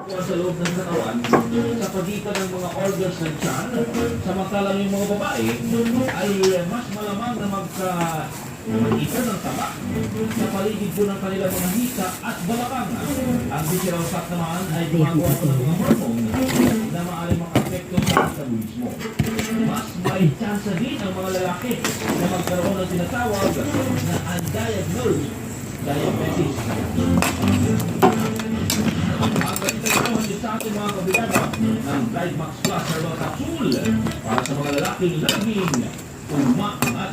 sa loob ng katawan sa pagitan ng mga organs ng tiyan, samantalang yung mga babae ay mas malamang na mag-ipon ng taba sa paligid po ng kanilang mga hika at balakang. Ang bisirausak naman ay gumagawa po ng mga hormone na maaaring maka-apekto sa metabolismo. Mas may chance din ang mga lalaki na magkaroon ng tinatawag na undiagnosed diabetes. Ang ganito ito sa ating mga kabigano ng Guide Max Plus Herbal Capsule para sa mga lalaking laging umaangat.